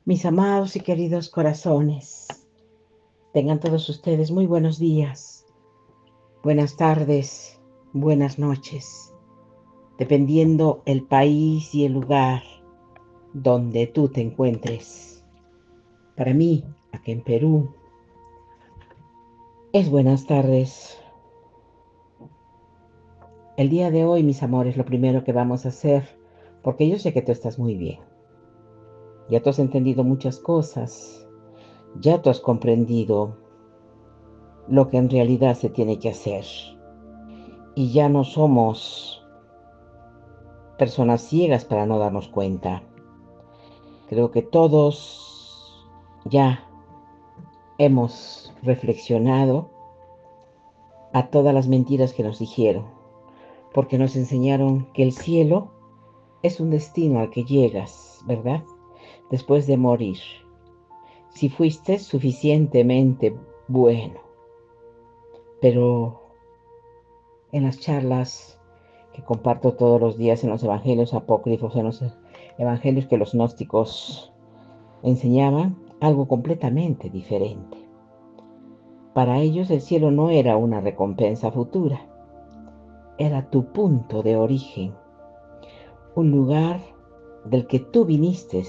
Mis amados y queridos corazones, tengan todos ustedes muy buenos días, buenas tardes, buenas noches, dependiendo el país y el lugar donde tú te encuentres. Para mí, aquí en Perú, es buenas tardes. El día de hoy, mis amores, lo primero que vamos a hacer, porque yo sé que tú estás muy bien. Ya tú has entendido muchas cosas, ya tú has comprendido lo que en realidad se tiene que hacer. Y ya no somos personas ciegas para no darnos cuenta. Creo que todos ya hemos reflexionado a todas las mentiras que nos dijeron, porque nos enseñaron que el cielo es un destino al que llegas, ¿verdad? Después de morir, si fuiste suficientemente bueno. Pero en las charlas que comparto todos los días en los evangelios apócrifos, en los evangelios que los gnósticos enseñaban, algo completamente diferente. Para ellos el cielo no era una recompensa futura, era tu punto de origen, un lugar del que tú viniste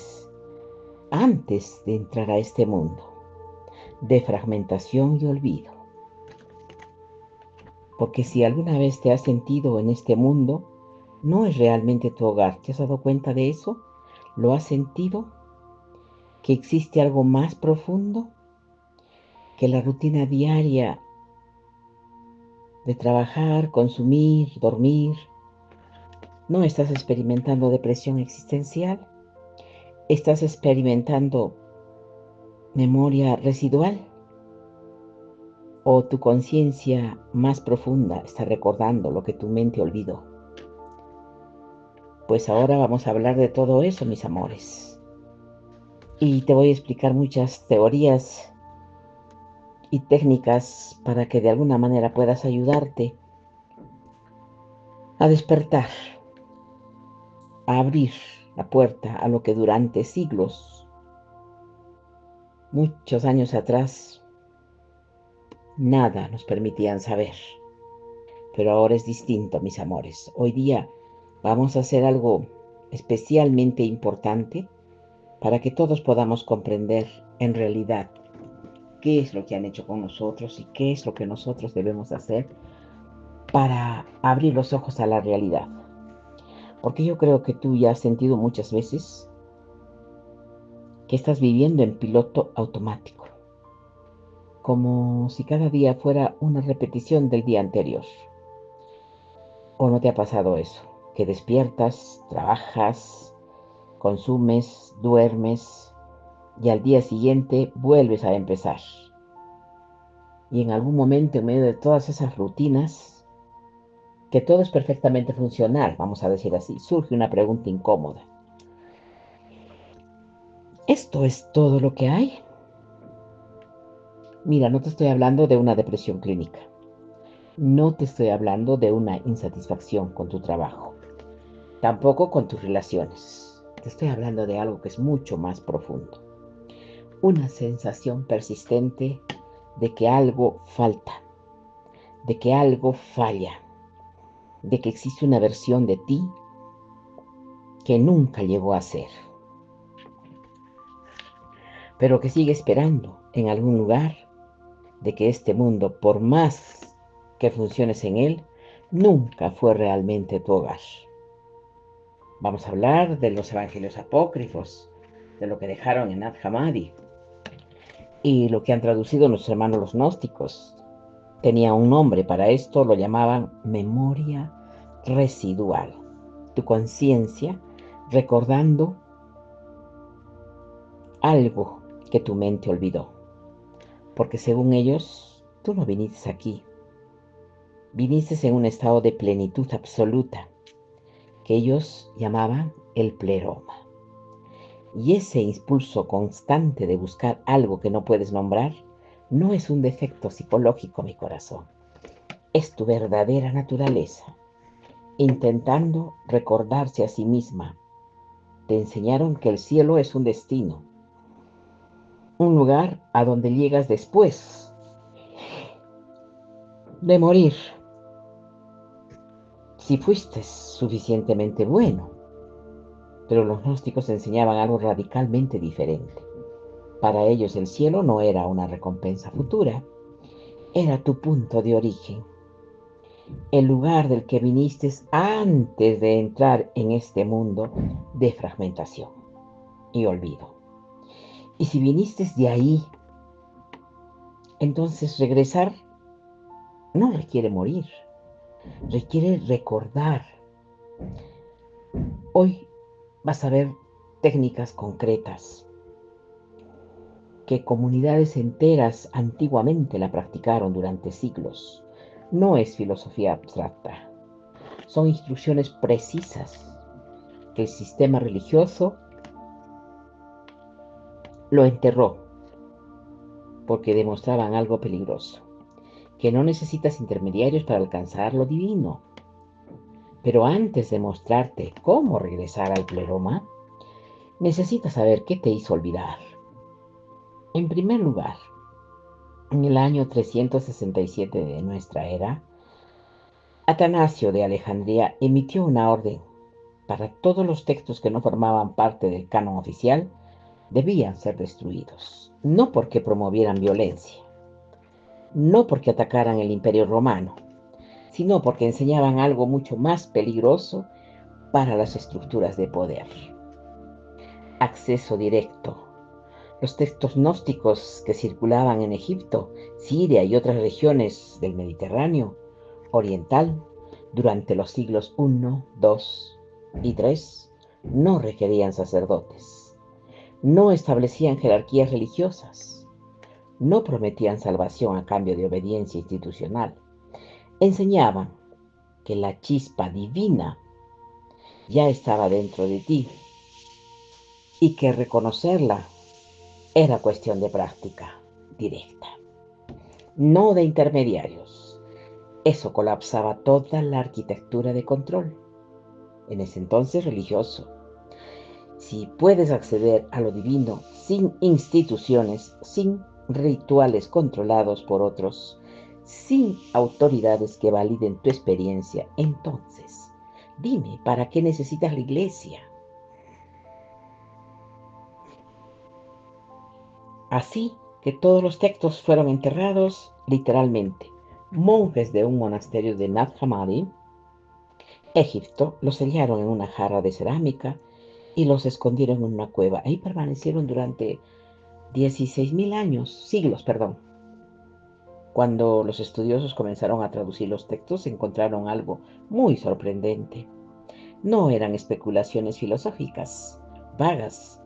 antes de entrar a este mundo de fragmentación y olvido. Porque si alguna vez te has sentido en este mundo, no es realmente tu hogar. ¿Te has dado cuenta de eso? ¿Lo has sentido? ¿Que existe algo más profundo? ¿Que la rutina diaria de trabajar, consumir, dormir, no estás experimentando depresión existencial? ¿Estás experimentando memoria residual? ¿O tu conciencia más profunda está recordando lo que tu mente olvidó? Pues ahora vamos a hablar de todo eso, mis amores. Y te voy a explicar muchas teorías y técnicas para que de alguna manera puedas ayudarte a despertar, a abrir la puerta a lo que durante siglos, muchos años atrás, nada nos permitían saber. Pero ahora es distinto, mis amores. Hoy día vamos a hacer algo especialmente importante para que todos podamos comprender en realidad qué es lo que han hecho con nosotros y qué es lo que nosotros debemos hacer para abrir los ojos a la realidad. Porque yo creo que tú ya has sentido muchas veces que estás viviendo en piloto automático, como si cada día fuera una repetición del día anterior. ¿O no te ha pasado eso? Que despiertas, trabajas, consumes, duermes y al día siguiente vuelves a empezar. Y en algún momento, en medio de todas esas rutinas, que todo es perfectamente funcional, vamos a decir así, surge una pregunta incómoda. ¿Esto es todo lo que hay? Mira, no te estoy hablando de una depresión clínica. No te estoy hablando de una insatisfacción con tu trabajo. Tampoco con tus relaciones. Te estoy hablando de algo que es mucho más profundo. Una sensación persistente de que algo falta, de que algo falla, de que existe una versión de ti que nunca llegó a ser, pero que sigue esperando en algún lugar de que este mundo, por más que funciones en él, nunca fue realmente tu hogar. Vamos a hablar de los evangelios apócrifos, de lo que dejaron en Nag Hammadi y lo que han traducido nuestros hermanos los gnósticos. Tenía un nombre para esto, lo llamaban memoria residual. Tu conciencia recordando algo que tu mente olvidó. Porque según ellos, tú no viniste aquí. Viniste en un estado de plenitud absoluta, que ellos llamaban el pleroma. Y ese impulso constante de buscar algo que no puedes nombrar no es un defecto psicológico, mi corazón. Es tu verdadera naturaleza, intentando recordarse a sí misma. Te enseñaron que el cielo es un destino, un lugar a donde llegas después de morir, si fuiste suficientemente bueno. Pero los gnósticos enseñaban algo radicalmente diferente. Para ellos el cielo no era una recompensa futura, era tu punto de origen, el lugar del que viniste antes de entrar en este mundo de fragmentación y olvido. Y si viniste de ahí, entonces regresar no requiere morir, requiere recordar. Hoy vas a ver técnicas concretas que comunidades enteras antiguamente la practicaron durante siglos. No es filosofía abstracta, son instrucciones precisas que el sistema religioso lo enterró porque demostraban algo peligroso, que no necesitas intermediarios para alcanzar lo divino. Pero antes de mostrarte cómo regresar al pleroma, necesitas saber qué te hizo olvidar. En primer lugar, en el año 367 de nuestra era, Atanasio de Alejandría emitió una orden para todos los textos que no formaban parte del canon oficial debían ser destruidos, no porque promovieran violencia, no porque atacaran el Imperio Romano, sino porque enseñaban algo mucho más peligroso para las estructuras de poder. Acceso directo. Los textos gnósticos que circulaban en Egipto, Siria y otras regiones del Mediterráneo oriental durante los siglos I, II y III no requerían sacerdotes, no establecían jerarquías religiosas, no prometían salvación a cambio de obediencia institucional, enseñaban que la chispa divina ya estaba dentro de ti y que reconocerla era cuestión de práctica directa, no de intermediarios. Eso colapsaba toda la arquitectura de control, en ese entonces religioso. Si puedes acceder a lo divino sin instituciones, sin rituales controlados por otros, sin autoridades que validen tu experiencia, entonces, dime, ¿para qué necesitas la iglesia? Así que todos los textos fueron enterrados literalmente. Monjes de un monasterio de Nag Hammadi, Egipto, los sellaron en una jarra de cerámica y los escondieron en una cueva. Ahí permanecieron durante 16.000 años, siglos, perdón. Cuando los estudiosos comenzaron a traducir los textos, encontraron algo muy sorprendente. No eran especulaciones filosóficas vagas,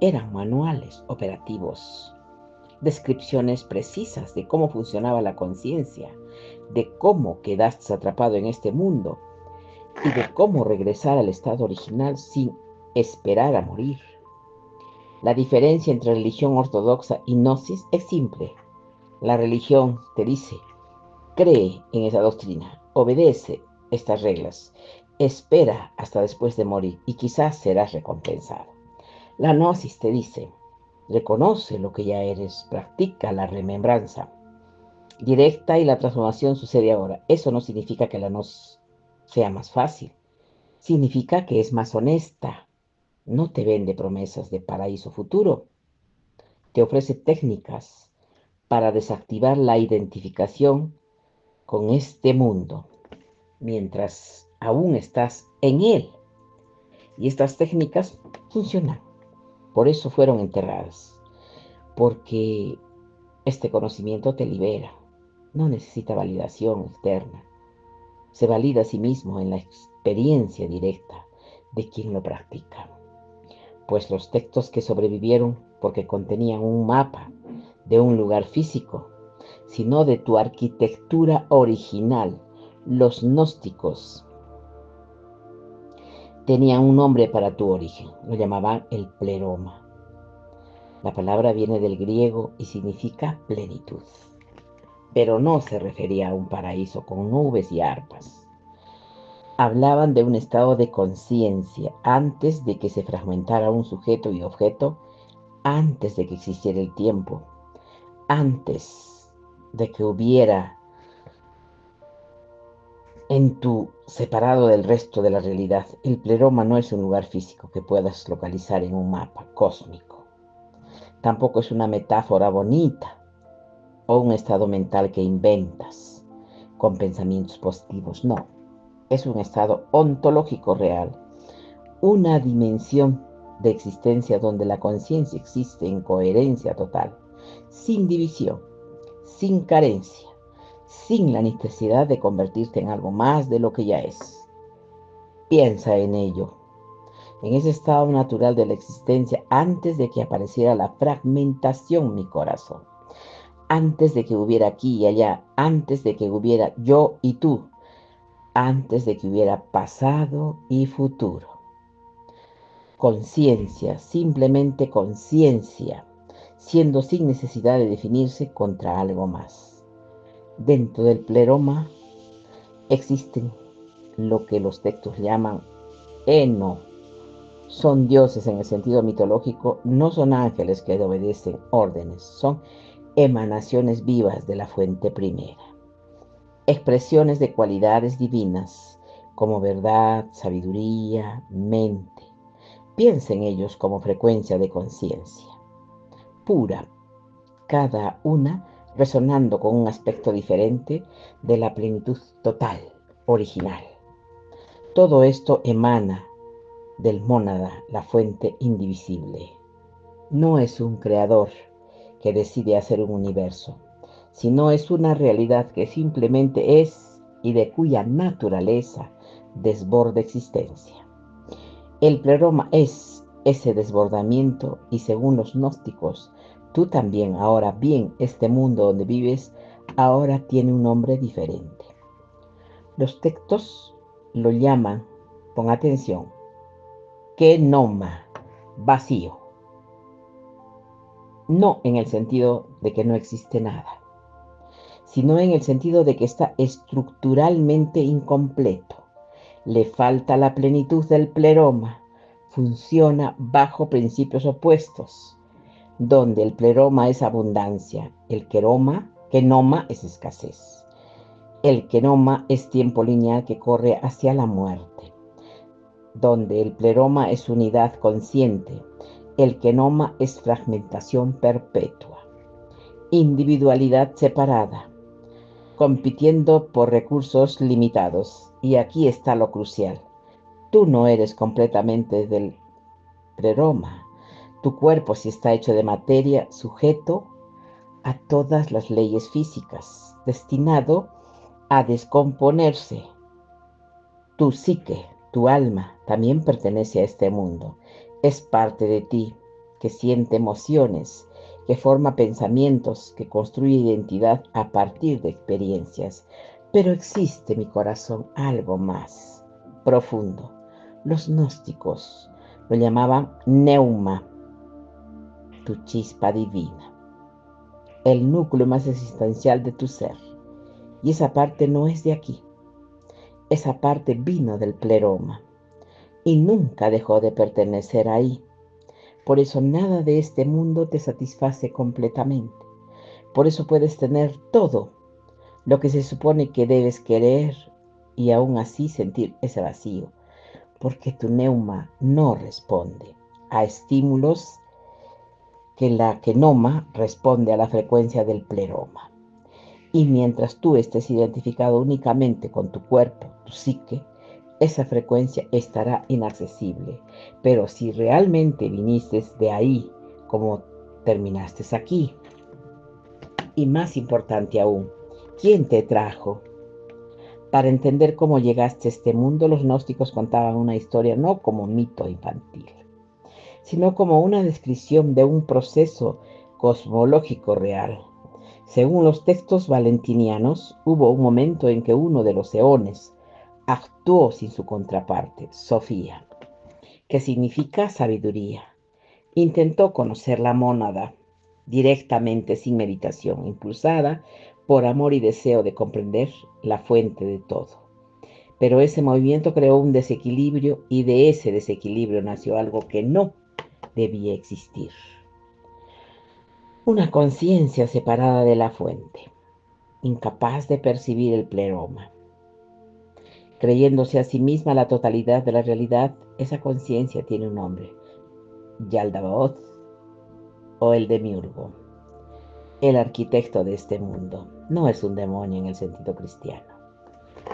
eran manuales operativos, descripciones precisas de cómo funcionaba la conciencia, de cómo quedaste atrapado en este mundo y de cómo regresar al estado original sin esperar a morir. La diferencia entre religión ortodoxa y gnosis es simple. La religión te dice, cree en esa doctrina, obedece estas reglas, espera hasta después de morir y quizás serás recompensado. La gnosis te dice, reconoce lo que ya eres, practica la remembranza directa y la transformación sucede ahora. Eso no significa que la gnosis sea más fácil, significa que es más honesta. No te vende promesas de paraíso futuro, te ofrece técnicas para desactivar la identificación con este mundo mientras aún estás en él. Y estas técnicas funcionan. Por eso fueron enterradas. Porque este conocimiento te libera. No necesita validación externa. Se valida a sí mismo en la experiencia directa de quien lo practica. Pues los textos que sobrevivieron porque contenían un mapa de un lugar físico, sino de tu arquitectura original. Los gnósticos tenían un nombre para tu origen, lo llamaban el pleroma. La palabra viene del griego y significa plenitud, pero no se refería a un paraíso con nubes y arpas. Hablaban de un estado de conciencia antes de que se fragmentara un sujeto y objeto antes de que existiera el tiempo, antes de que hubiera en tu separado del resto de la realidad. El pleroma no es un lugar físico que puedas localizar en un mapa cósmico. Tampoco es una metáfora bonita o un estado mental que inventas con pensamientos positivos. No, es un estado ontológico real, una dimensión de existencia donde la conciencia existe en coherencia total, sin división, sin carencia, sin la necesidad de convertirte en algo más de lo que ya es. Piensa en ello, en ese estado natural de la existencia antes de que apareciera la fragmentación, mi corazón, antes de que hubiera aquí y allá, antes de que hubiera yo y tú, antes de que hubiera pasado y futuro. Conciencia, simplemente conciencia, siendo sin necesidad de definirse contra algo más. Dentro del pleroma existen lo que los textos llaman Eno. Son dioses en el sentido mitológico, no son ángeles que obedecen órdenes, son emanaciones vivas de la fuente primera, expresiones de cualidades divinas como verdad, sabiduría, mente. Piensa en ellos como frecuencia de conciencia, pura, cada una resonando con un aspecto diferente de la plenitud total, original. Todo esto emana del mónada, la fuente indivisible. No es un creador que decide hacer un universo, sino es una realidad que simplemente es y de cuya naturaleza desborda existencia. El pleroma es ese desbordamiento y según los gnósticos, tú también ahora bien, este mundo donde vives ahora tiene un nombre diferente. Los textos lo llaman, pon atención, kenoma, vacío. No en el sentido de que no existe nada, sino en el sentido de que está estructuralmente incompleto. Le falta la plenitud del pleroma. Funciona bajo principios opuestos, donde el pleroma es abundancia, el kenoma es escasez. El kenoma es tiempo lineal que corre hacia la muerte, donde el pleroma es unidad consciente, el kenoma es fragmentación perpetua, individualidad separada, compitiendo por recursos limitados. Y aquí está lo crucial. Tú no eres completamente del pleroma. Tu cuerpo sí está hecho de materia, sujeto a todas las leyes físicas, destinado a descomponerse. Tu psique, tu alma, también pertenece a este mundo. Es parte de ti, que siente emociones, que forma pensamientos, que construye identidad a partir de experiencias. Pero existe, mi corazón, algo más profundo. Los gnósticos lo llamaban neuma, tu chispa divina, el núcleo más existencial de tu ser. Y esa parte no es de aquí. Esa parte vino del pleroma y nunca dejó de pertenecer ahí. Por eso nada de este mundo te satisface completamente. Por eso puedes tener todo lo que se supone que debes querer y aún así sentir ese vacío, porque tu neuma no responde a estímulos que la kenoma responde a la frecuencia del pleroma. Y mientras tú estés identificado únicamente con tu cuerpo, tu psique, esa frecuencia estará inaccesible. Pero si realmente viniste de ahí, como terminaste aquí, y más importante aún, ¿quién te trajo? Para entender cómo llegaste a este mundo, los gnósticos contaban una historia no como mito infantil, sino como una descripción de un proceso cosmológico real. Según los textos valentinianos, hubo un momento en que uno de los eones actuó sin su contraparte, Sofía, que significa sabiduría. Intentó conocer la mónada directamente sin meditación, impulsada por amor y deseo de comprender la fuente de todo. Pero ese movimiento creó un desequilibrio y de ese desequilibrio nació algo que no debía existir. Una conciencia separada de la fuente, incapaz de percibir el pleroma. Creyéndose a sí misma la totalidad de la realidad, esa conciencia tiene un nombre, Yaldabaoth o el demiurgo, el arquitecto de este mundo. No es un demonio en el sentido cristiano.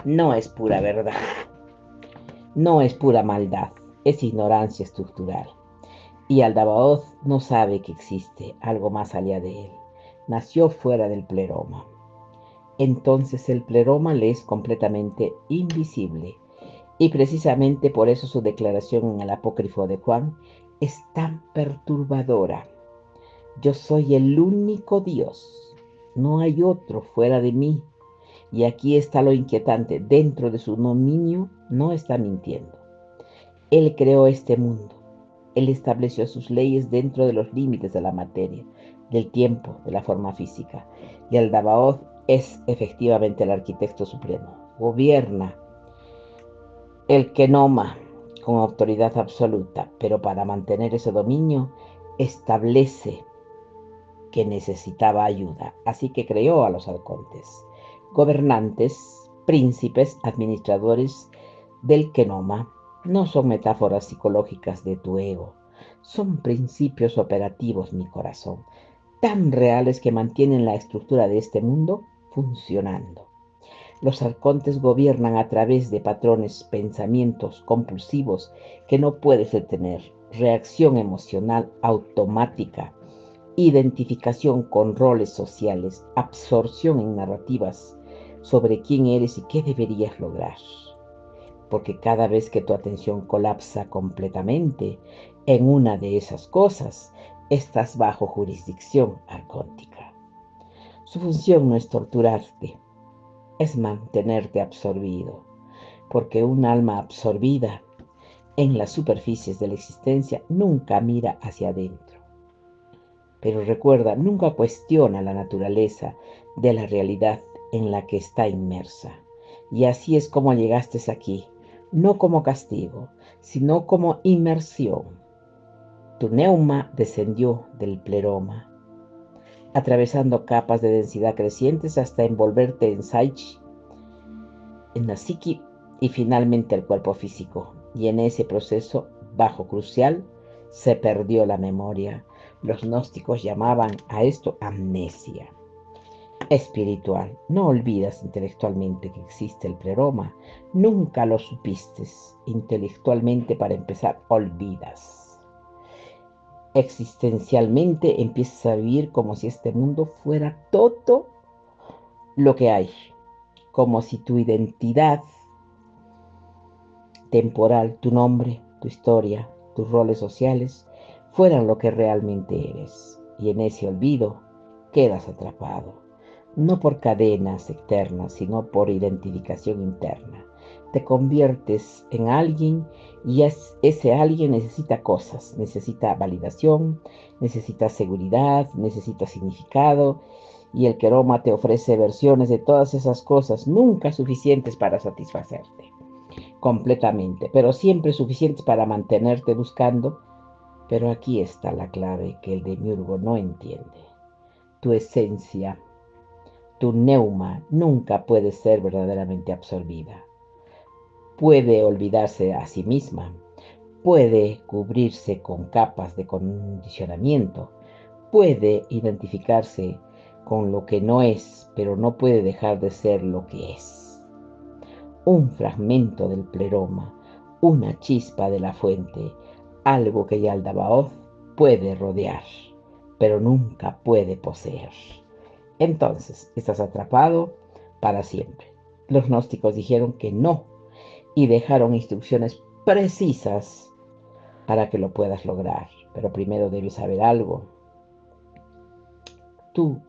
No es pura verdad. No es pura maldad. Es ignorancia estructural. Y Aldabaoth no sabe que existe algo más allá de él. Nació fuera del pleroma. Entonces el pleroma le es completamente invisible. Y precisamente por eso su declaración en el apócrifo de Juan es tan perturbadora. Yo soy el único Dios. No hay otro fuera de mí. Y aquí está lo inquietante. Dentro de su dominio no está mintiendo. Él creó este mundo. Él estableció sus leyes dentro de los límites de la materia, del tiempo, de la forma física. Y el Dabaoth es efectivamente el arquitecto supremo. Gobierna el Kenoma con autoridad absoluta, pero para mantener ese dominio establece que necesitaba ayuda, así que creó a los arcontes, gobernantes, príncipes, administradores del Kenoma. No son metáforas psicológicas de tu ego, son principios operativos, mi corazón, tan reales que mantienen la estructura de este mundo funcionando. Los arcontes gobiernan a través de patrones, pensamientos compulsivos que no puedes detener, reacción emocional automática, identificación con roles sociales, absorción en narrativas sobre quién eres y qué deberías lograr. Porque cada vez que tu atención colapsa completamente en una de esas cosas, estás bajo jurisdicción arcóntica. Su función no es torturarte, es mantenerte absorbido, porque un alma absorbida en las superficies de la existencia nunca mira hacia adentro. Pero recuerda, nunca cuestiona la naturaleza de la realidad en la que está inmersa. Y así es como llegaste aquí, no como castigo, sino como inmersión. Tu neuma descendió del pleroma, atravesando capas de densidad crecientes hasta envolverte en Saichi, en la psiqui y finalmente el cuerpo físico. Y en ese proceso bajo crucial se perdió la memoria. Los gnósticos llamaban a esto amnesia espiritual. No olvidas intelectualmente que existe el pleroma. Nunca lo supiste. Intelectualmente, para empezar, olvidas. Existencialmente empiezas a vivir como si este mundo fuera todo lo que hay. Como si tu identidad temporal, tu nombre, tu historia, tus roles sociales, fueran lo que realmente eres. Y en ese olvido quedas atrapado, no por cadenas externas, sino por identificación interna. Te conviertes en alguien y ese alguien necesita cosas, necesita validación, necesita seguridad, necesita significado. Y el queroma te ofrece versiones de todas esas cosas, nunca suficientes para satisfacerte completamente, pero siempre suficientes para mantenerte buscando. Pero aquí está la clave que el demiurgo no entiende. Tu esencia, tu neuma, nunca puede ser verdaderamente absorbida. Puede olvidarse a sí misma, puede cubrirse con capas de condicionamiento, puede identificarse con lo que no es, pero no puede dejar de ser lo que es. Un fragmento del pleroma, una chispa de la fuente, algo que Yaldabaoth puede rodear, pero nunca puede poseer. Entonces, estás atrapado para siempre. Los gnósticos dijeron que no y dejaron instrucciones precisas para que lo puedas lograr. Pero primero debes saber algo. Tú,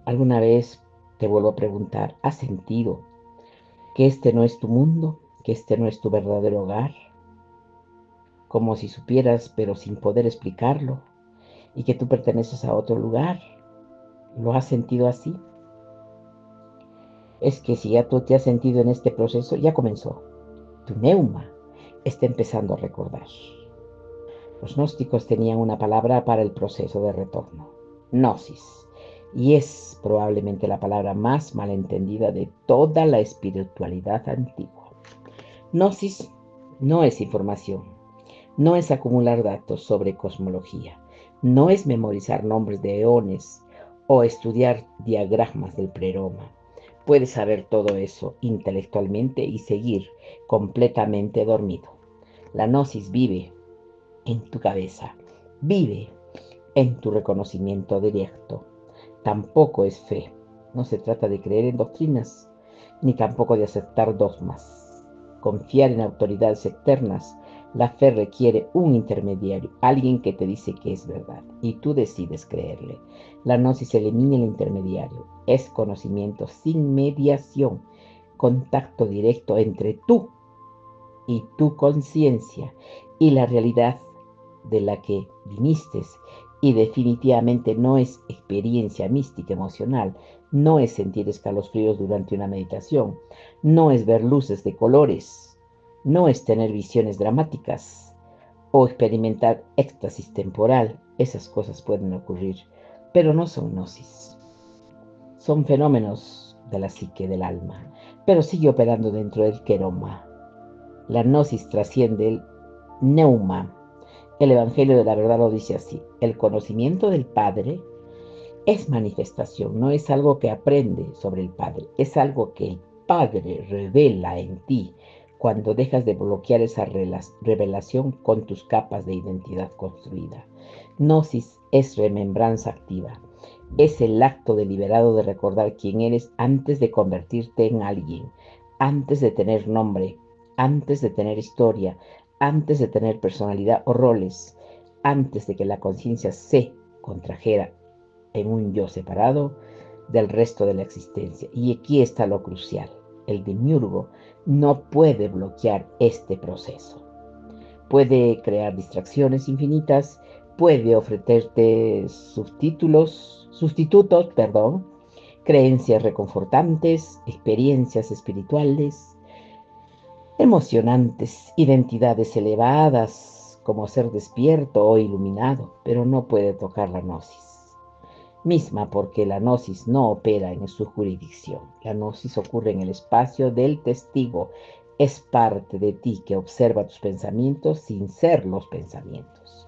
alguna vez, te vuelvo a preguntar, ¿has sentido que este no es tu mundo, que este no es tu verdadero hogar? Como si supieras, pero sin poder explicarlo, y que tú perteneces a otro lugar. ¿Lo has sentido así? Es que si ya tú te has sentido en este proceso, ya comenzó. Tu neuma está empezando a recordar. Los gnósticos tenían una palabra para el proceso de retorno. gnosis, y es probablemente la palabra más malentendida de toda la espiritualidad antigua. Gnosis no es información, no es acumular datos sobre cosmología, no es memorizar nombres de eones o estudiar diagramas del pleroma. Puedes saber todo eso intelectualmente y seguir completamente dormido. La gnosis vive en tu cabeza, vive en tu reconocimiento directo. Tampoco es fe. No se trata de creer en doctrinas, ni tampoco de aceptar dogmas. Confiar en autoridades externas. La fe requiere un intermediario, alguien que te dice que es verdad, y tú decides creerle. La gnosis elimina el intermediario. Es conocimiento sin mediación, contacto directo entre tú y tu conciencia y la realidad de la que viniste, y definitivamente no es experiencia mística emocional, no es sentir escalofríos durante una meditación, no es ver luces de colores, no es tener visiones dramáticas o experimentar éxtasis temporal. Esas cosas pueden ocurrir, pero no son gnosis. Son fenómenos de la psique del alma, pero sigue operando dentro del queroma. La gnosis trasciende el neuma. El Evangelio de la Verdad lo dice así: el conocimiento del Padre es manifestación, no es algo que aprende sobre el Padre, es algo que el Padre revela en ti cuando dejas de bloquear esa revelación con tus capas de identidad construida. Gnosis es remembranza activa, es el acto deliberado de recordar quién eres antes de convertirte en alguien, antes de tener nombre, antes de tener historia, antes de tener personalidad o roles, antes de que la conciencia se contrajera en un yo separado del resto de la existencia. Y aquí está lo crucial: el demiurgo no puede bloquear este proceso. Puede crear distracciones infinitas, puede ofrecerte sustitutos, creencias reconfortantes, experiencias espirituales, emocionantes, identidades elevadas, como ser despierto o iluminado, pero no puede tocar la gnosis misma, porque la gnosis no opera en su jurisdicción. La gnosis ocurre en el espacio del testigo. Es parte de ti que observa tus pensamientos sin ser los pensamientos,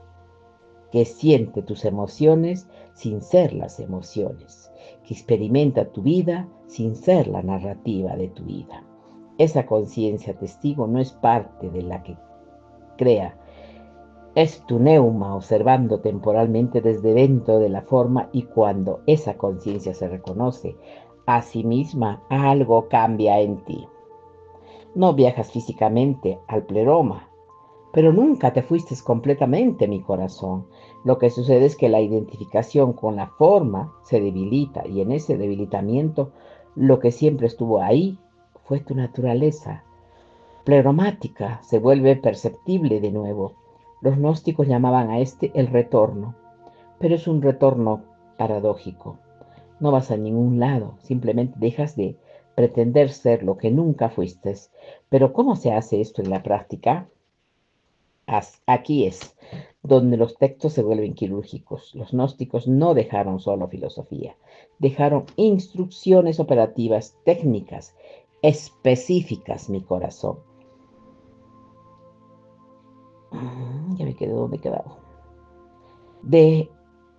que siente tus emociones sin ser las emociones, que experimenta tu vida sin ser la narrativa de tu vida. Esa conciencia testigo no es parte de la que crea, es tu neuma observando temporalmente desde dentro de la forma, y cuando esa conciencia se reconoce a sí misma, algo cambia en ti. No viajas físicamente al pleroma, pero nunca te fuiste completamente, mi corazón. Lo que sucede es que la identificación con la forma se debilita, y en ese debilitamiento lo que siempre estuvo ahí fue tu naturaleza pleromática, se vuelve perceptible de nuevo. Los gnósticos llamaban a este el retorno, pero es un retorno paradójico. No vas a ningún lado, simplemente dejas de pretender ser lo que nunca fuiste. Pero ¿cómo se hace esto en la práctica? Aquí es donde los textos se vuelven quirúrgicos. Los gnósticos no dejaron solo filosofía, dejaron instrucciones operativas, técnicas específicas, mi corazón. Ya me quedé donde quedaba. De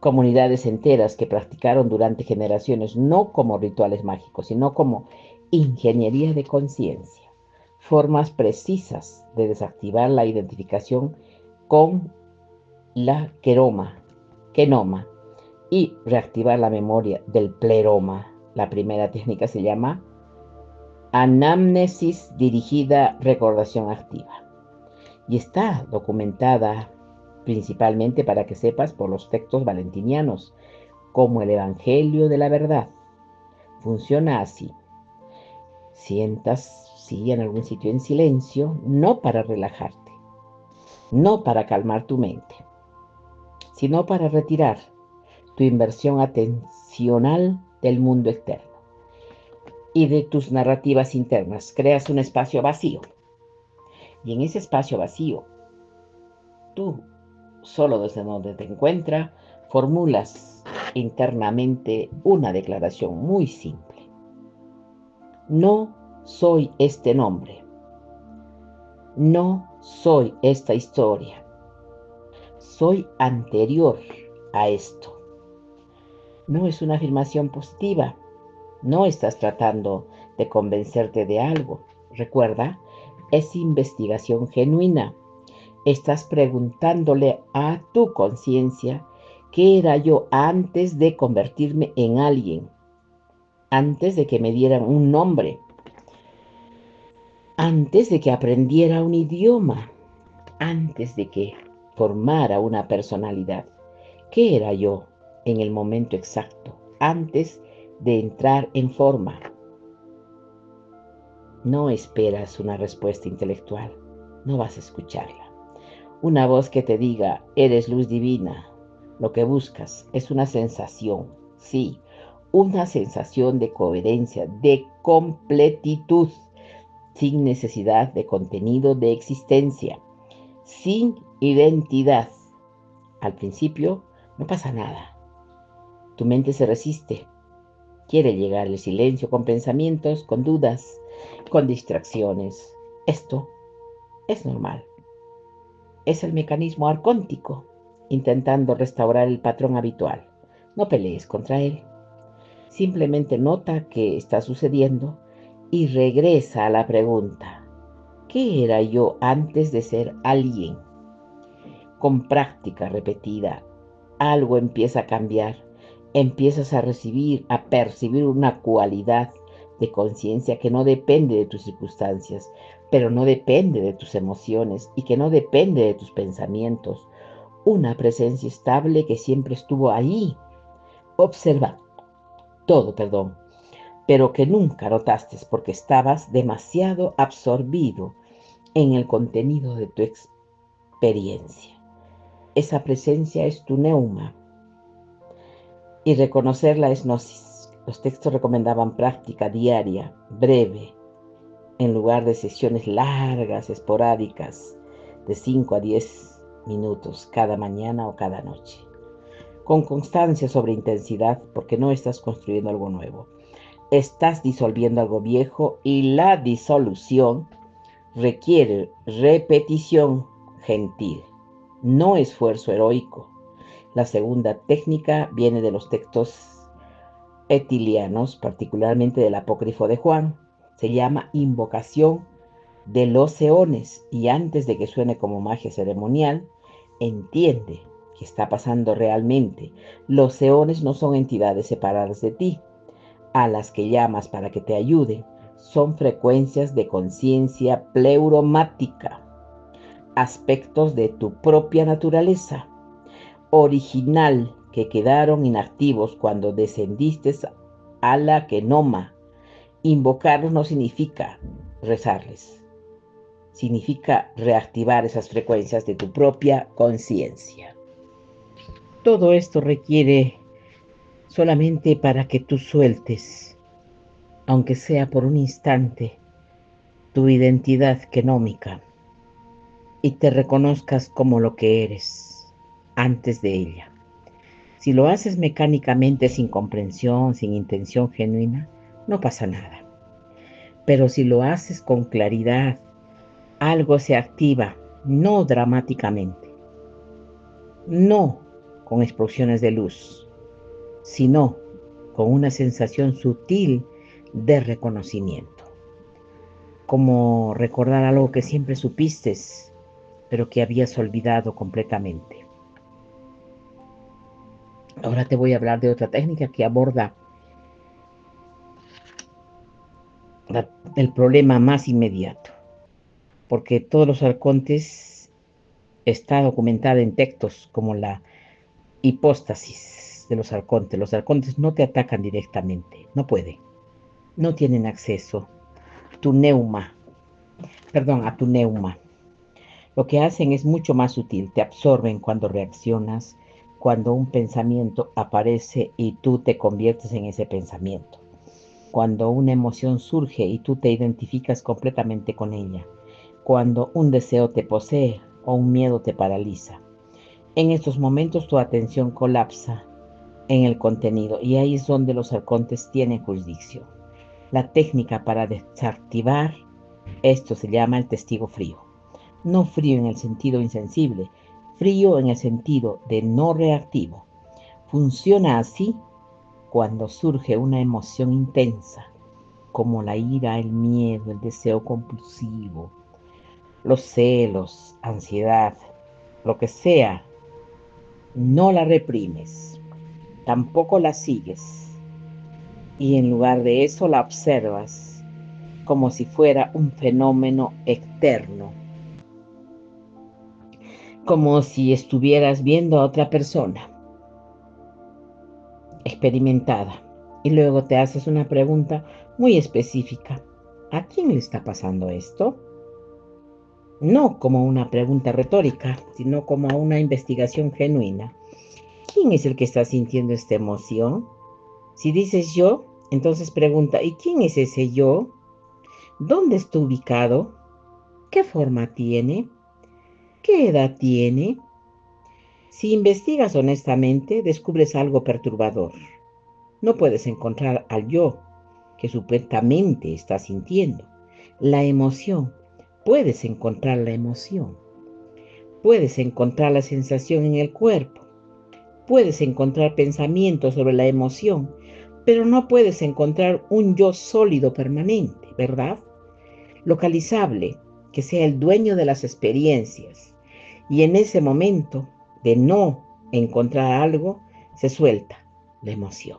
comunidades enteras que practicaron durante generaciones, no como rituales mágicos, sino como ingeniería de conciencia, formas precisas de desactivar la identificación con la quenoma, y reactivar la memoria del pleroma. La primera técnica se llama anamnesis dirigida recordación activa, y está documentada principalmente, para que sepas, por los textos valentinianos, como el Evangelio de la Verdad. Funciona así: sientas, sí, en algún sitio en silencio, no para relajarte, no para calmar tu mente, sino para retirar tu inversión atencional del mundo externo y de tus narrativas internas. Creas un espacio vacío, y en ese espacio vacío, tú, solo desde donde te encuentras, formulas internamente una declaración muy simple. No soy este nombre. No soy esta historia. Soy anterior a esto. No es una afirmación positiva. No estás tratando de convencerte de algo. Recuerda, es investigación genuina. Estás preguntándole a tu conciencia qué era yo antes de convertirme en alguien, antes de que me dieran un nombre, antes de que aprendiera un idioma, antes de que formara una personalidad. ¿Qué era yo en el momento exacto, antes de entrar en forma? No esperas una respuesta intelectual, no vas a escucharla. Una voz que te diga, eres luz divina. Lo que buscas es una sensación, sí, una sensación de coherencia, de completitud, sin necesidad de contenido de existencia, sin identidad. Al principio no pasa nada. Tu mente se resiste. Quiere llegar al silencio con pensamientos, con dudas, con distracciones. Esto es normal. Es el mecanismo arcóntico, intentando restaurar el patrón habitual. No pelees contra él. Simplemente nota qué está sucediendo y regresa a la pregunta: ¿qué era yo antes de ser alguien? Con práctica repetida, algo empieza a cambiar. Empiezas a recibir, a percibir una cualidad de conciencia que no depende de tus circunstancias, pero no depende de tus emociones y que no depende de tus pensamientos. Una presencia estable que siempre estuvo ahí, observa todo, pero que nunca notaste porque estabas demasiado absorbido en el contenido de tu experiencia. Esa presencia es tu neuma y reconocerla es gnosis. Los textos recomendaban práctica diaria, breve, en lugar de sesiones largas, esporádicas, de 5 a 10 minutos cada mañana o cada noche. Con constancia sobre intensidad, porque no estás construyendo algo nuevo. Estás disolviendo algo viejo y la disolución requiere repetición gentil, no esfuerzo heroico. La segunda técnica viene de los textos etilianos, particularmente del apócrifo de Juan. Se llama invocación de los eones y antes de que suene como magia ceremonial, entiende que está pasando realmente. Los eones no son entidades separadas de ti, a las que llamas para que te ayuden. Son frecuencias de conciencia pleuromática, aspectos de tu propia naturaleza original que quedaron inactivos cuando descendiste a la Kenoma. Invocarlos no significa rezarles, significa reactivar esas frecuencias de tu propia conciencia. Todo esto requiere solamente para que tú sueltes, aunque sea por un instante, tu identidad genómica y te reconozcas como lo que eres antes de ella. Si lo haces mecánicamente, sin comprensión, sin intención genuina, no pasa nada. Pero si lo haces con claridad, algo se activa, no dramáticamente, no con explosiones de luz, sino con una sensación sutil de reconocimiento. Como recordar algo que siempre supiste, pero que habías olvidado completamente. Ahora te voy a hablar de otra técnica que aborda el problema más inmediato, porque todos los arcontes está documentada en textos como la hipóstasis de los arcontes. Los arcontes no te atacan directamente, no pueden, no tienen acceso a tu neuma. Lo que hacen es mucho más sutil, te absorben cuando reaccionas, cuando un pensamiento aparece y tú te conviertes en ese pensamiento, cuando una emoción surge y tú te identificas completamente con ella, cuando un deseo te posee o un miedo te paraliza. En estos momentos tu atención colapsa en el contenido, y ahí es donde los arcontes tienen jurisdicción. La técnica para desactivar esto se llama el testigo frío. No frío en el sentido insensible, frío en el sentido de no reactivo. Funciona así cuando surge una emoción intensa, como la ira, el miedo, el deseo compulsivo, los celos, ansiedad, lo que sea. No la reprimes, tampoco la sigues, y en lugar de eso la observas como si fuera un fenómeno externo, como si estuvieras viendo a otra persona experimentada, y luego te haces una pregunta muy específica. ¿A quién le está pasando esto? No como una pregunta retórica, sino como una investigación genuina. ¿Quién es el que está sintiendo esta emoción? Si dices yo, entonces pregunta, ¿y quién es ese yo? ¿Dónde está ubicado? ¿Qué forma tiene? ¿Qué edad tiene? Si investigas honestamente, descubres algo perturbador. No puedes encontrar al yo que supuestamente está sintiendo. La emoción. Puedes encontrar la emoción. Puedes encontrar la sensación en el cuerpo. Puedes encontrar pensamientos sobre la emoción, pero no puedes encontrar un yo sólido permanente, ¿verdad? Localizable, que sea el dueño de las experiencias. Y en ese momento de no encontrar algo, se suelta la emoción.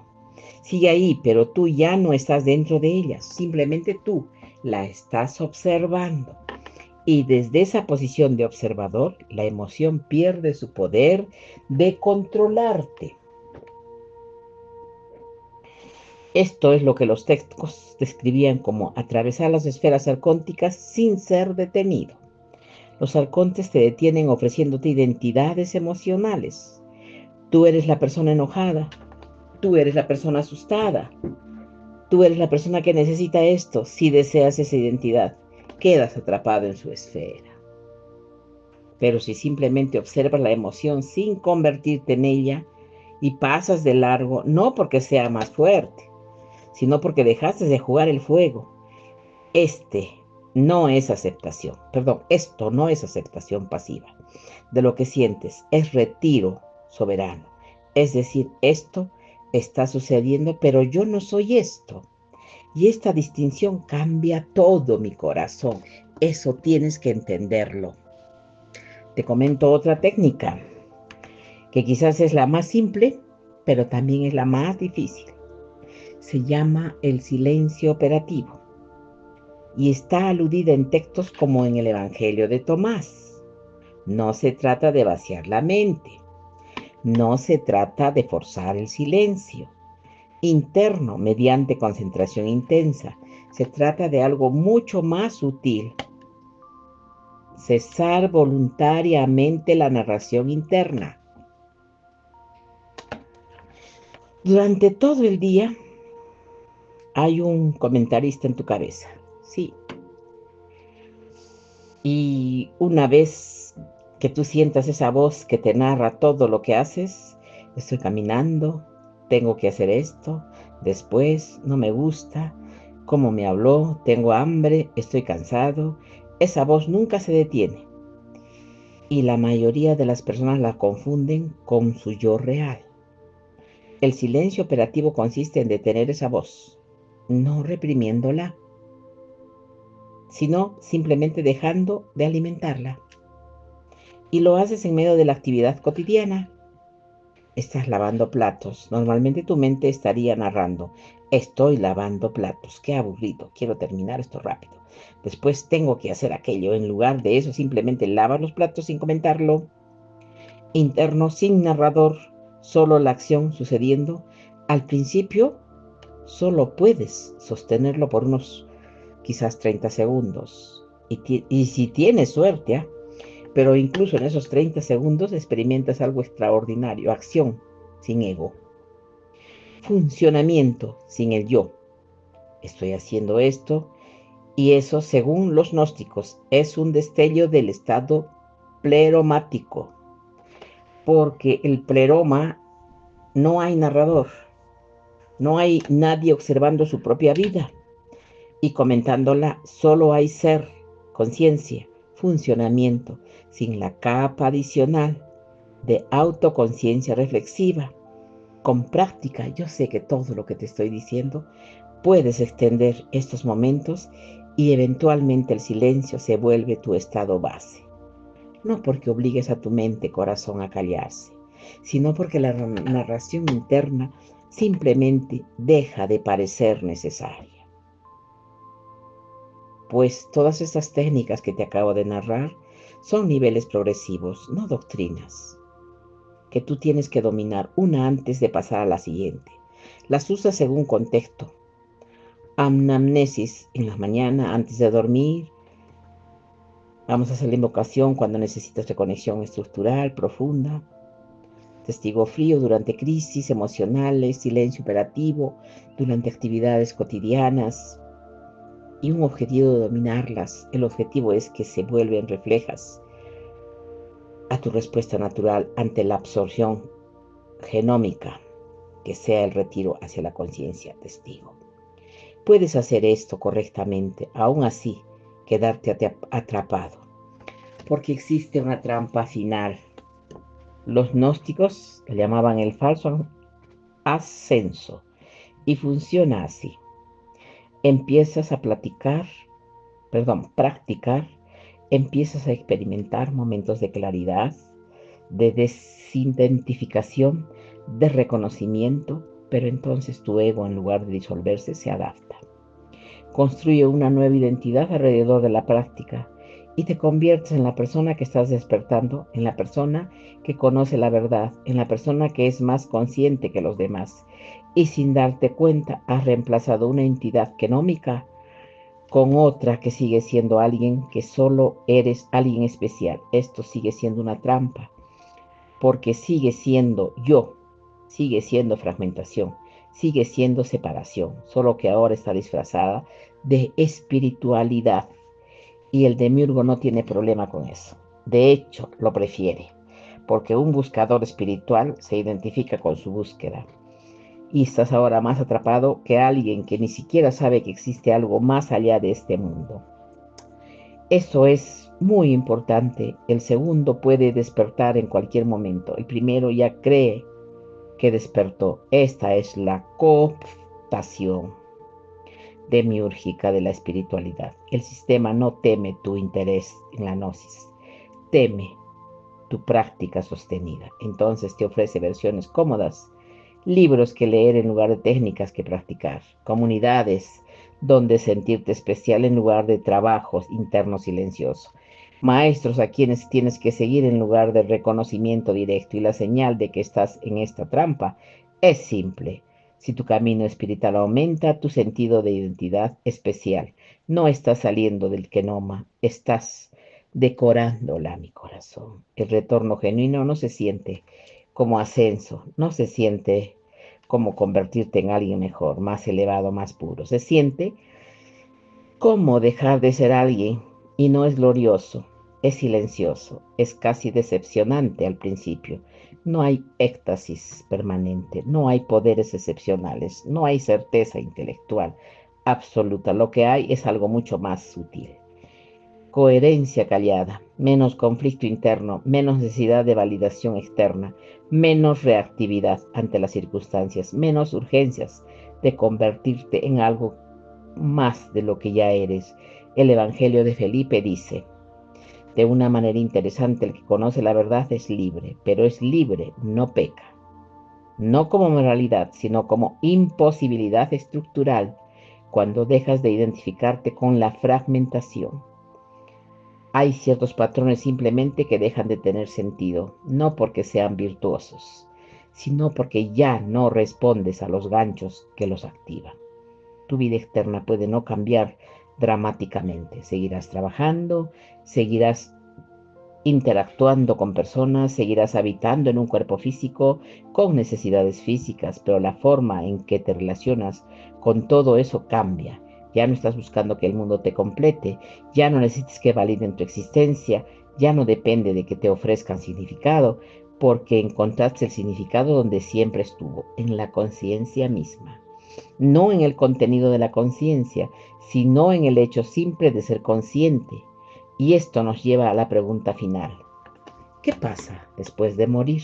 Sigue ahí, pero tú ya no estás dentro de ella, simplemente tú la estás observando. Y desde esa posición de observador, la emoción pierde su poder de controlarte. Esto es lo que los textos describían como atravesar las esferas arcónticas sin ser detenido. Los arcontes te detienen ofreciéndote identidades emocionales. Tú eres la persona enojada, tú eres la persona asustada, tú eres la persona que necesita esto. Si deseas esa identidad, quedas atrapado en su esfera. Pero si simplemente observas la emoción sin convertirte en ella y pasas de largo, no porque sea más fuerte, sino porque dejaste de jugar el fuego, este no es aceptación, perdón, esto no es aceptación pasiva de lo que sientes, es retiro soberano. Es decir, esto está sucediendo, pero yo no soy esto. Y esta distinción cambia todo mi corazón. Eso tienes que entenderlo. Te comento otra técnica, que quizás es la más simple, pero también es la más difícil. Se llama el silencio operativo y está aludida en textos como en el Evangelio de Tomás. No se trata de vaciar la mente, no se trata de forzar el silencio interno mediante concentración intensa. Se trata de algo mucho más sutil. Cesar voluntariamente la narración interna. Durante todo el día hay un comentarista en tu cabeza, sí. Y una vez que tú sientas esa voz que te narra todo lo que haces, estoy caminando, tengo que hacer esto, después no me gusta, cómo me habló, tengo hambre, estoy cansado, esa voz nunca se detiene. Y la mayoría de las personas la confunden con su yo real. El silencio operativo consiste en detener esa voz, no reprimiéndola, sino simplemente dejando de alimentarla. Y lo haces en medio de la actividad cotidiana. Estás lavando platos. Normalmente tu mente estaría narrando, estoy lavando platos, qué aburrido, quiero terminar esto rápido. Después tengo que hacer aquello. En lugar de eso, simplemente lavas los platos sin comentarlo. Interno, sin narrador, solo la acción sucediendo. Al principio, solo puedes sostenerlo por unos quizás 30 segundos. Y si tienes suerte, ¿eh? Pero incluso en esos 30 segundos experimentas algo extraordinario, acción sin ego, funcionamiento sin el yo. Estoy haciendo esto y eso, según los gnósticos, es un destello del estado pleromático, porque el pleroma No hay narrador, no hay nadie observando su propia vida y comentándola. Solo hay ser, conciencia, funcionamiento, sin la capa adicional de autoconciencia reflexiva. Con práctica, yo sé que todo lo que te estoy diciendo, puedes extender estos momentos y eventualmente el silencio se vuelve tu estado base. No porque obligues a tu mente, corazón, a callarse, sino porque la narración interna simplemente deja de parecer necesaria. Pues todas estas técnicas que te acabo de narrar son niveles progresivos, no doctrinas, que tú tienes que dominar una antes de pasar a la siguiente. Las usas según contexto. Anamnesis en la mañana antes de dormir. Vamos a hacer la invocación cuando necesitas reconexión estructural profunda. Testigo frío durante crisis emocionales, silencio operativo, durante actividades cotidianas y un objetivo de dominarlas. El objetivo es que se vuelven reflejas a tu respuesta natural ante la absorción genómica, que sea el retiro hacia la conciencia testigo. Puedes hacer esto correctamente, aún así quedarte atrapado, porque existe una trampa final. Los gnósticos le llamaban el falso ascenso y funciona así. Empiezas a practicar, empiezas a experimentar momentos de claridad, de desidentificación, de reconocimiento, pero entonces tu ego, en lugar de disolverse, se adapta. Construye una nueva identidad alrededor de la práctica y te conviertes en la persona que estás despertando, en la persona que conoce la verdad, en la persona que es más consciente que los demás. Y sin darte cuenta, has reemplazado una entidad genómica con otra que sigue siendo alguien, que solo eres alguien especial. Esto sigue siendo una trampa, porque sigue siendo yo, sigue siendo fragmentación, sigue siendo separación, solo que ahora está disfrazada de espiritualidad. Y el demiurgo no tiene problema con eso. De hecho, lo prefiere, porque un buscador espiritual se identifica con su búsqueda. Y estás ahora más atrapado que alguien que ni siquiera sabe que existe algo más allá de este mundo. Eso es muy importante. El segundo puede despertar en cualquier momento. El primero ya cree que despertó. Esta es la cooptación demiúrgica de la espiritualidad. El sistema no teme tu interés en la gnosis, teme tu práctica sostenida. Entonces te ofrece versiones cómodas, libros que leer en lugar de técnicas que practicar, comunidades donde sentirte especial en lugar de trabajos internos silenciosos, maestros a quienes tienes que seguir en lugar de reconocimiento directo. Y la señal de que estás en esta trampa es simple. Si tu camino espiritual aumenta, tu sentido de identidad especial no estás saliendo del kenoma, estás decorándola, mi corazón. El retorno genuino no se siente como ascenso, no se siente como convertirte en alguien mejor, más elevado, más puro. Se siente como dejar de ser alguien, y no es glorioso, es silencioso, es casi decepcionante al principio. No hay éxtasis permanente, no hay poderes excepcionales, no hay certeza intelectual absoluta. Lo que hay es algo mucho más sutil. Coherencia callada, menos conflicto interno, menos necesidad de validación externa, menos reactividad ante las circunstancias, menos urgencias de convertirte en algo más de lo que ya eres. El Evangelio de Felipe dice, de una manera interesante: el que conoce la verdad es libre, pero es libre, no peca. No como moralidad, sino como imposibilidad estructural, cuando dejas de identificarte con la fragmentación. Hay ciertos patrones simplemente que dejan de tener sentido, no porque sean virtuosos, sino porque ya no respondes a los ganchos que los activan. Tu vida externa puede no cambiar dramáticamente. Seguirás trabajando, seguirás interactuando con personas, seguirás habitando en un cuerpo físico con necesidades físicas, pero la forma en que te relacionas con todo eso cambia. Ya no estás buscando que el mundo te complete, ya no necesitas que validen tu existencia, ya no depende de que te ofrezcan significado, porque encontraste el significado donde siempre estuvo, en la conciencia misma. No en el contenido de la conciencia, sino en el hecho simple de ser consciente. Y esto nos lleva a la pregunta final. ¿Qué pasa después de morir?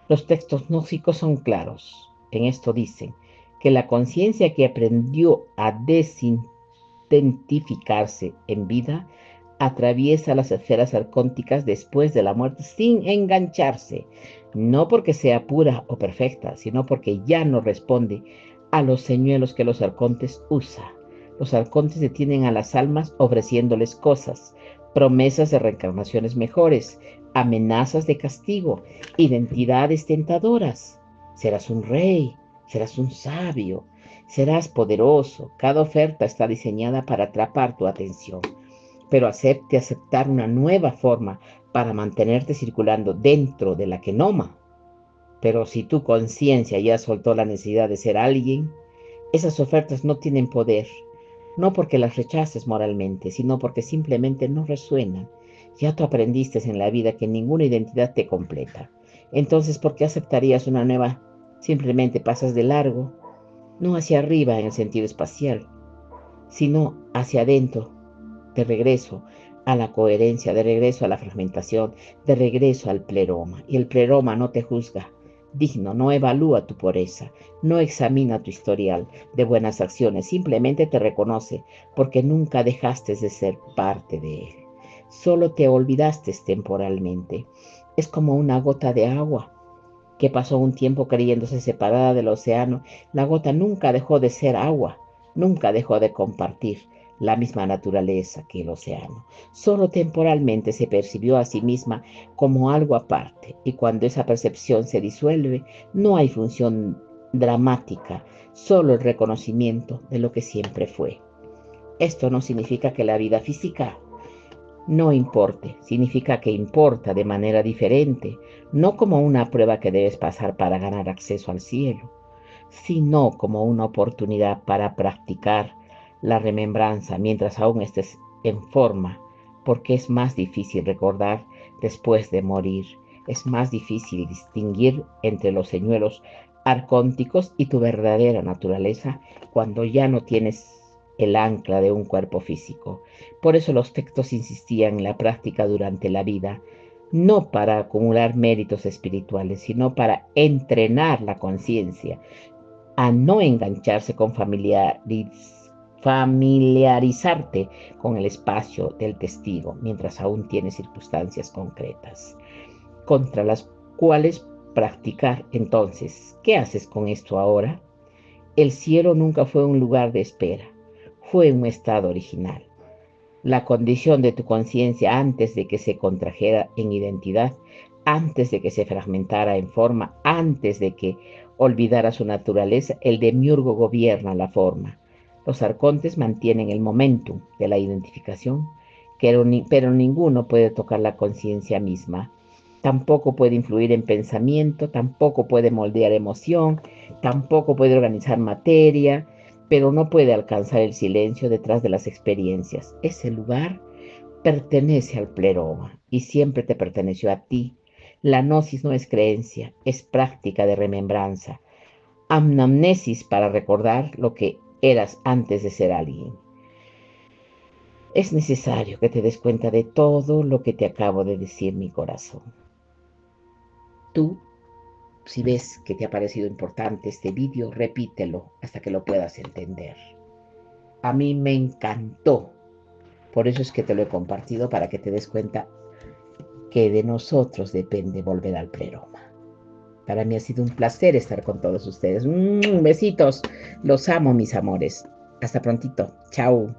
Los textos gnósticos son claros. En esto dicen que la conciencia que aprendió a desidentificarse en vida atraviesa las esferas arcónticas después de la muerte sin engancharse, no porque sea pura o perfecta, sino porque ya no responde a los señuelos que los arcontes usa. Los arcontes detienen a las almas ofreciéndoles cosas, promesas de reencarnaciones mejores, amenazas de castigo, identidades tentadoras. Serás un rey, serás un sabio, serás poderoso. Cada oferta está diseñada para atrapar tu atención, pero aceptar una nueva forma para mantenerte circulando dentro de la kenoma. Pero si tu conciencia ya soltó la necesidad de ser alguien, esas ofertas no tienen poder, no porque las rechaces moralmente, sino porque simplemente no resuenan. Ya tú aprendiste en la vida que ninguna identidad te completa. Entonces, ¿por qué aceptarías una nueva? Simplemente pasas de largo, no hacia arriba en el sentido espacial, sino hacia adentro, de regreso a la coherencia, de regreso a la fragmentación, de regreso al pleroma. Y el pleroma no te juzga, digno, no evalúa tu pureza, no examina tu historial de buenas acciones, simplemente te reconoce porque nunca dejaste de ser parte de él. Solo te olvidaste temporalmente. Es como una gota de agua que pasó un tiempo creyéndose separada del océano. La gota nunca dejó de ser agua, nunca dejó de compartir la misma naturaleza que el océano. Solo temporalmente se percibió a sí misma como algo aparte, y cuando esa percepción se disuelve, no hay función dramática, solo el reconocimiento de lo que siempre fue. Esto no significa que la vida física no importe, significa que importa de manera diferente, no como una prueba que debes pasar para ganar acceso al cielo, sino como una oportunidad para practicar la remembranza mientras aún estés en forma, porque es más difícil recordar después de morir, es más difícil distinguir entre los señuelos arcónticos y tu verdadera naturaleza cuando ya no tienes el ancla de un cuerpo físico. Por eso los textos insistían en la práctica durante la vida, no para acumular méritos espirituales, sino para entrenar la conciencia a no engancharse con familiarizarte con el espacio del testigo mientras aún tiene circunstancias concretas, contra las cuales practicar. Entonces, ¿qué haces con esto ahora? El cielo nunca fue un lugar de espera, fue un estado original. La condición de tu conciencia antes de que se contrajera en identidad, antes de que se fragmentara en forma, antes de que olvidara su naturaleza, el demiurgo gobierna la forma. Los arcontes mantienen el momentum de la identificación, pero ninguno puede tocar la conciencia misma. Tampoco puede influir en pensamiento, tampoco puede moldear emoción, tampoco puede organizar materia, pero no puede alcanzar el silencio detrás de las experiencias. Ese lugar pertenece al pleroma y siempre te perteneció a ti. La gnosis no es creencia, es práctica de remembranza, anamnesis para recordar lo que eras antes de ser alguien. Es necesario que te des cuenta de todo lo que te acabo de decir, mi corazón. Tú, si ves que te ha parecido importante este vídeo, repítelo hasta que lo puedas entender. A mí me encantó. Por eso es que te lo he compartido, para que te des cuenta que de nosotros depende volver al pleroma. Para mí ha sido un placer estar con todos ustedes. Besitos. Los amo, mis amores. Hasta prontito. Chao.